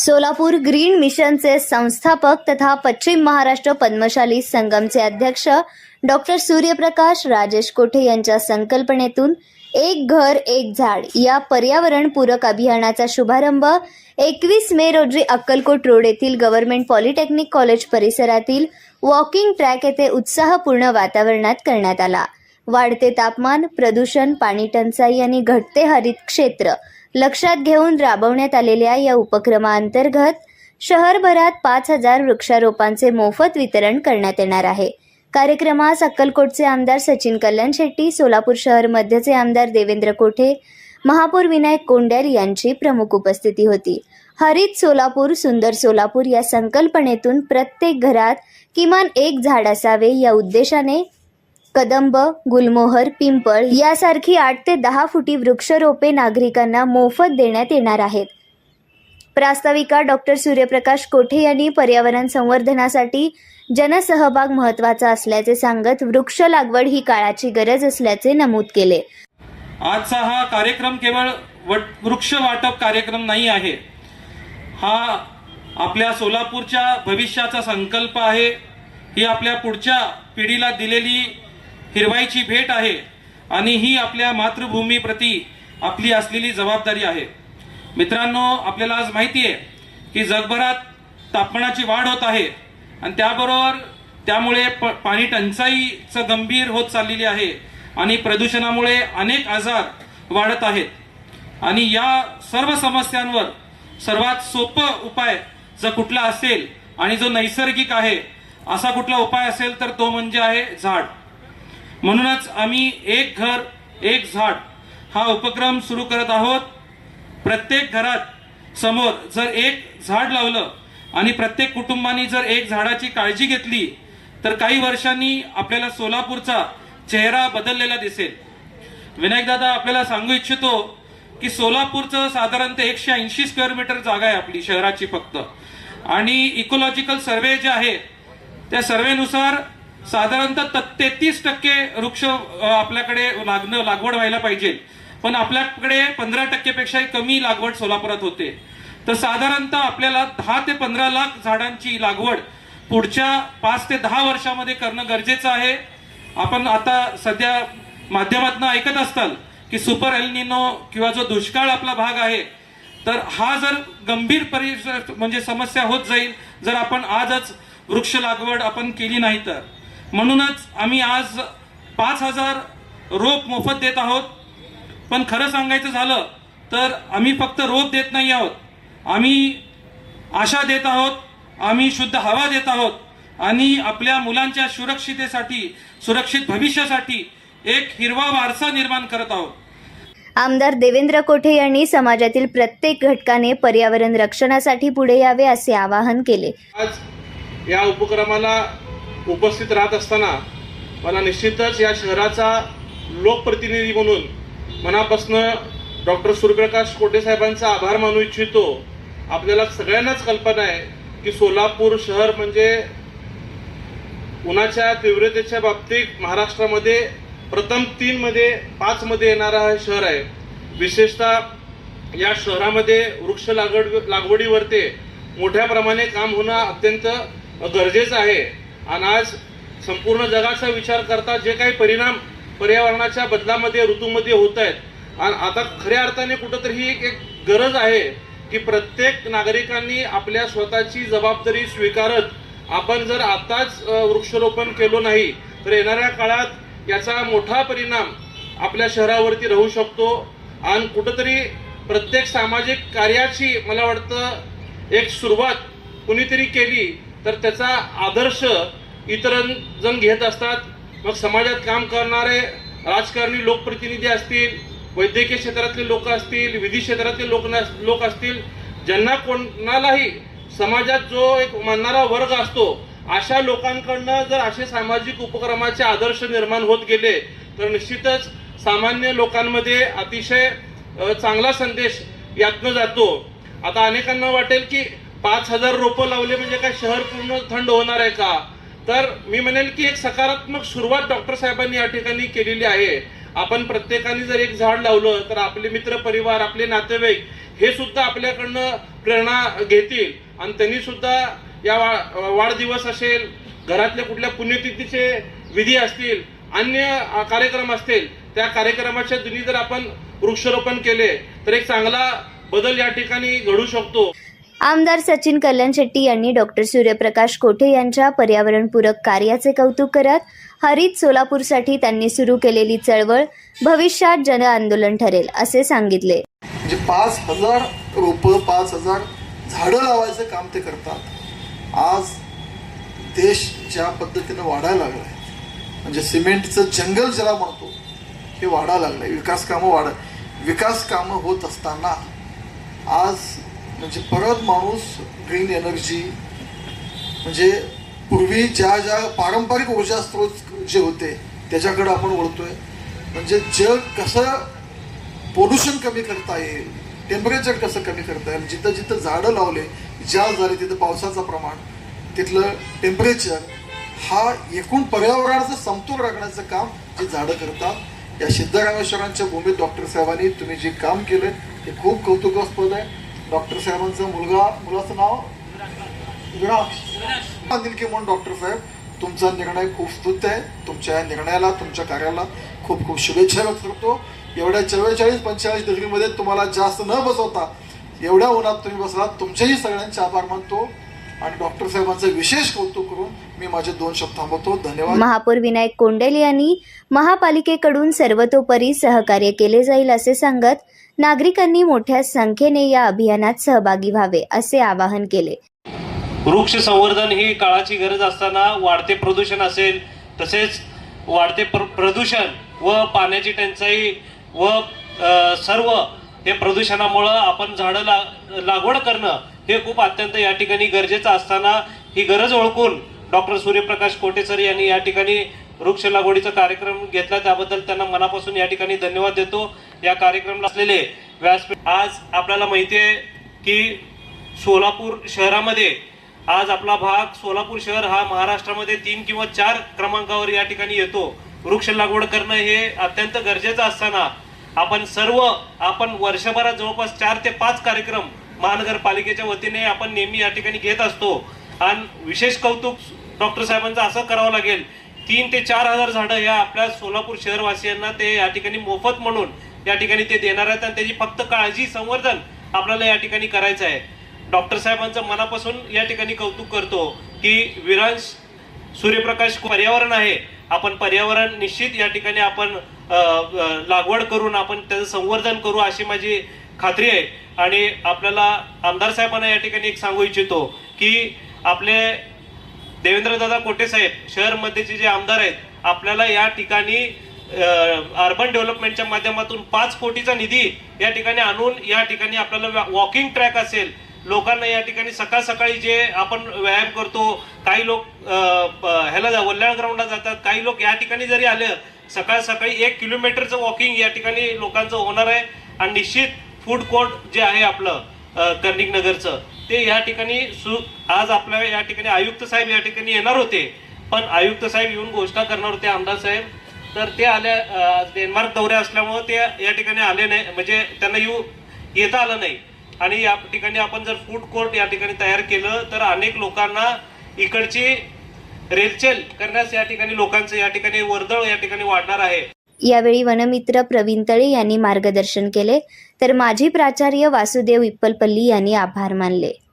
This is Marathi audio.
सोलापूर ग्रीन मिशनचे संस्थापक तथा पश्चिम महाराष्ट्र पद्मशाली संगमचे अध्यक्ष डॉक्टर सूर्यप्रकाश राजेश कोठे यांच्या संकल्पनेतून एक घर एक झाड या पर्यावरणपूरक अभियानाचा शुभारंभ 21 मे रोजी अक्कलकोट रोड येथील गव्हर्नमेंट पॉलिटेक्निक कॉलेज परिसरातील वॉकिंग ट्रॅक येथे उत्साहपूर्ण वातावरणात करण्यात आला। वाढते तापमान, प्रदूषण, पाणी टंचाई आणि घटते हरित क्षेत्र लक्षात घेऊन राबवण्यात आलेल्या या उपक्रमाअंतर्गत शहरभरात 5000 वृक्षारोपांचे मोफत वितरण करण्यात येणार आहे। कार्यक्रमास अक्कलकोटचे आमदार सचिन कल्याण शेट्टी, सोलापूर शहर मध्यचे आमदार देवेंद्र कोठे, महापौर विनायक कोंड्याल यांची प्रमुख उपस्थिती होती। हरित सोलापूर सुंदर सोलापूर या संकल्पनेतून प्रत्येक घरात किमान एक झाड असावे या उद्देशाने कदंब, गुलमोहर, पिंपळ यासारखी 8 ते 10 फुटी वृक्षरोपे नागरिकांना मोफत देण्यात येणार आहेत। प्रास्ताविका डॉक्टर सूर्यप्रकाश कोठे यांनी पर्यावरण संवर्धनासाठी जनसहभाग महत्त्वाचा असल्याचे सांगत वृक्ष लागवड ही काळाची गरज असल्याचे नमूद केले। आजचा हा कार्यक्रम केवळ वृक्ष वाटप कार्यक्रम नाही आहे, हा आपल्या सोलापूरच्या भविष्याचा संकल्प आहे। ही आपल्या पुढच्या पिढीला दिलेली हिरवाईची भेट आहे आणि ही आपल्या मातृभूमीप्रती आपली असलेली जबाबदारी आहे। मित्रांनो, आपल्याला आज माहिती आहे की जगभरात तापमानाची वाढ होत आहे आणि त्यामुळे पाणी टंचाईचं गंभीर होत चाललेली आहे आणि प्रदूषणामुळे अनेक आजार वाढत आहेत। आणि या सर्व समस्यांवर सर्वात सोपं उपाय जर कुठला असेल आणि जो नैसर्गिक आहे असा कुठला उपाय असेल तर तो म्हणजे आहे झाड। म्हणूनच आम्ही एक घर एक झाड हा उपक्रम सुरू करत आहोत। प्रत्येक घरात समोर जर एक झाड लावलं आणि प्रत्येक कुटुंबाने जर एक झाडाची काळजी घेतली तर काही वर्षांनी आपल्याला सोलापूरचा चेहरा बदललेला दिसेल। विनायक दादा, आपल्याला सांगू इच्छितो की सोलापूरचं साधारणतः 180 स्क्वेअर मीटर जागा आहे आपली शहराची फक्त, आणि इकोलॉजिकल सर्वे जे आहे त्या सर्वेनुसार साधारणतः 33% वृक्ष आपल्याकडे लागवड व्हायला पाहिजे, पण आपल्याकडे 15% पेक्षा कमी लागवड सोलापुरात होते। तर साधारणतः आपल्याला 10 ते 15 लाख झाडांची लागवड पुढच्या 5 ते 10 वर्षामध्ये करणं गरजेचं आहे। आपण आता सध्या माध्यमातून ऐकत असताल की सुपर एल निनो किंवा जो दुष्काळ आपला भाग आहे, तर हा जर गंभीर म्हणजे समस्या होत जाईल जर आपण आजच वृक्ष लागवड आपण केली नाही तर। म्हणूनच आम्ही आज 5000 रोप मोफत देत आहोत। पण खरं सांगायचं झालं तर आम्ही फक्त रोप देत नाही आहोत, आम्ही आशा देत आहोत, आम्ही शुद्ध हवा देत आहोत आणि आपल्या मुलांच्या सुरक्षिततेसाठी, सुरक्षित भविष्यासाठी एक हिरवा वारसा निर्माण करत आहोत। आमदार देवेंद्र कोठे यांनी समाजातील प्रत्येक घटकाने पर्यावरण रक्षणासाठी पुढे यावे असे आवाहन केले। आज या उपक्रमाला उपस्थित राहत असताना मला निश्चितच या शहराचा लोकप्रतिनिधी म्हणून मनापासून डॉक्टर सूर्यप्रकाश कोठे साहेबांचा आभार मानू इच्छितो। आपल्याला सगळ्यांनाच कल्पना आहे की सोलापूर शहर म्हणजे उन्हाच्या तीव्रतेच्या बाबतीत महाराष्ट्रामध्ये प्रथम 5 मध्ये येणारा हे शहर आहे। विशेषतः या शहरामध्ये वृक्ष लागवडीवरती मोठ्या प्रमाणे काम होणं अत्यंत गरजेचं आहे। आणि आज संपूर्ण जगाचा विचार करता जे काही परिणाम पर्यावरणाच्या बदलामध्ये ऋतूमध्ये होत आहेत आणि आता खऱ्या अर्थाने कुठंतरी एक गरज आहे की प्रत्येक नागरिकांनी आपल्या स्वतःची जबाबदारी स्वीकारत आपण जर आताच वृक्षारोपण केलो नाही तर येणाऱ्या काळात याचा मोठा परिणाम आपल्या शहरावरती राहू शकतो। आणि कुठंतरी प्रत्येक सामाजिक कार्याची मला वाटतं एक सुरुवात कुणीतरी केली तर त्याचा आदर्श इतरजण घेत असतात। मग समाजात काम करणारे राजकारणी लोकप्रतिनिधी असतील, वैद्यकीय क्षेत्रातले लोक असतील, विधी क्षेत्रातले लोक असतील, ज्यांना कोणालाही समाजात जो एक मानणारा वर्ग असतो अशा लोकांकडनं जर असे सामाजिक उपक्रमाचे आदर्श निर्माण होत गेले तर निश्चितच सामान्य लोकांमध्ये अतिशय चांगला संदेश यातनं जातो। आता अनेकांना वाटेल की 5000 रोपं लावले म्हणजे काय शहर पूर्ण थंड होणार आहे का? तर मी म्हणेल की एक सकारात्मक सुरुवात डॉक्टर साहेबांनी या ठिकाणी केलेली आहे। आपण प्रत्येकाने जर एक झाड लावलं तर आपले मित्र परिवार, आपले नातेवाईक हे सुद्धा आपल्याकडनं प्रेरणा घेतील आणि त्यांनी सुद्धा या वाढदिवस असेल, घरातल्या कुठल्या पुण्यतिथीचे विधी असतील, अन्य कार्यक्रम असतील, त्या कार्यक्रमाच्या दिनी जर आपण वृक्षारोपण केले तर एक चांगला बदल या ठिकाणी घडू शकतो. आमदार सचिन कल्याण शेट्टी यांनी डॉक्टर सूर्यप्रकाश कोठे यांच्या पर्यावरणपूरक कार्याचे कौतुक करत हरित सोलापूरसाठी त्यांनी सुरू केलेली चळवळ भविष्यात जन आंदोलन ठरेल असे सांगितले. म्हणजे 5,000 रोपं 5,000 झाडं लावायचं काम ते करतात. आज देश ज्या पद्धतीनं वाढायला लागला आहे, म्हणजे सिमेंटचं जंगल ज्याला म्हणतो हे वाढायला लागलं आहे. विकास कामं होत असताना आज म्हणजे परत माणूस ग्रीन एनर्जी म्हणजे पूर्वी ज्या पारंपरिक ऊर्जा स्रोत जे होते त्याच्याकडे आपण वळतोय. म्हणजे जग कसं पोल्युशन कमी करता येईल, टेम्परेचर कसं कमी करता येईल, जिथं जिथं झाडं लावले ज्या झाले तिथं पावसाचं प्रमाण, तिथलं टेम्परेचर, हा एकूण पर्यावरणाचं समतोल राखण्याचं काम जे झाडं करतात. या सिद्धरामेश्वरांच्या भूमीत डॉक्टर साहेबांनी तुम्ही जे काम केलं ते खूप कौतुकास्पद आहे. डॉक्टर साहेबांचा मुलाचं नाव निलके म्हणून. डॉक्टर साहेब, तुमचा निर्णय खूप स्तुत्य आहे. तुमच्या या निर्णयाला, तुमच्या कार्याला खूप खूप शुभेच्छा व्यक्त करतो. एवढ्या 44-45 डिग्रीमध्ये तुम्हाला जास्त न बसवता एवढ्या उन्हात तुम्ही बसलात, तुमचेही सगळ्यांचे आभार मानतो आणि डॉक्टर साहेबांचं विशेष कौतुक करून मी माझे 2 शब्द थांबवतो. धन्यवाद. महापौर विनायक कोंडेल यांनी महापालिकेकडून सर्वतोपरी सहकार्य केले जाईल असे सांगत नागरिकांनी मोठ्या संख्येने या अभियानात सहभागी व्हावे असे आवाहन केले. वृक्ष संवर्धन ही काळाची गरज असताना वाढते प्रदूषण असेल, तसेच वाढते प्रदूषण व पाण्याची टंचाई व सर्व हे प्रदूषणामुळं आपण झाडं लागवड करणं हे खूप अत्यंत या ठिकाणी गरजेचं असताना ही गरज ओळखून डॉक्टर सूर्यप्रकाश कोठे सर यांनी या ठिकाणी वृक्ष लागवडीचा कार्यक्रम घेतला, त्याबद्दल त्यांना मनापासून या ठिकाणी धन्यवाद देतो. या कार्यक्रमाला असलेले व्यासपीठ, आज आपल्याला माहिती आहे की सोलापूर शहरामध्ये आज आपला भाग सोलापूर शहर हा महाराष्ट्रामध्ये 3 किंवा 4 क्रमांकावर या ठिकाणी येतो. वृक्ष लागवड करणं हे अत्यंत गरजेचं असताना आपण वर्षभरात जवळपास 4 ते 5 कार्यक्रम महानगरपालिकेच्या वतीने आपण नेहमी या ठिकाणी घेत असतो. आणि विशेष कौतुक डॉक्टर साहेबांचं असं करावं लागेल, 3 ते 4 हजार झाडं या आपल्या सोलापूर शहरवासियांना ते या ठिकाणी मोफत म्हणून या ठिकाणी ते देणार आहेत आणि त्याची फक्त काळजी, संवर्धन आपल्याला या ठिकाणी करायचं आहे. डॉक्टर साहेबांचं मनापासून या ठिकाणी कौतुक करतो की विरांश सूर्यप्रकाश पर्यावरण आहे, आपण पर्यावरण निश्चित या ठिकाणी आपण लागवड करून आपण त्याचं संवर्धन करू अशी माझी खात्री आहे. आणि आपल्याला आमदार साहेबांना या ठिकाणी एक सांगू इच्छितो की आपले देवेंद्रदादा कोठे साहेब शहरमध्येचे जे आमदार आहेत, आपल्याला या ठिकाणी अर्बन डेव्हलपमेंटच्या माध्यमातून 5 कोटीचा निधी या ठिकाणी आणून या ठिकाणी आपल्याला वॉकिंग ट्रॅक असेल, लोकांना या ठिकाणी सकाळ सकाळी जे आपण व्यायाम करतो, काही लोक वल्ल्याळ ग्राउंडला जातात, काही लोक या ठिकाणी जरी आले सकाळ सकाळी 1 किलोमीटरचं वॉकिंग या ठिकाणी लोकांचं होणार आहे. आणि निश्चित फूड कोर्ट जे आहे आपलं कर्णिक नगरचं ते या ठिकाणी आज आपल्या या ठिकाणी आयुक्त साहेब या ठिकाणी येणार होते, पण आयुक्त साहेब येऊन घोषणा करणार होते आमदार साहेब, तर ते डेन्मार्क दौरे असल्यामुळे ते या ठिकाणी आले नाही, म्हणजे त्यांना येता आलं नाही. आणि या ठिकाणी आपण जर फूड कोर्ट या ठिकाणी तयार केलं तर अनेक लोकांना इकडची रेलचेल करण्यास या ठिकाणी लोकांचं या ठिकाणी वर्दळ या ठिकाणी वाढणार आहे. यावेळी वनमित्र प्रवीण तळे यांनी मार्गदर्शन केले, तर माजी प्राचार्य वासुदेव इप्पलपल्ली यांनी आभार मानले.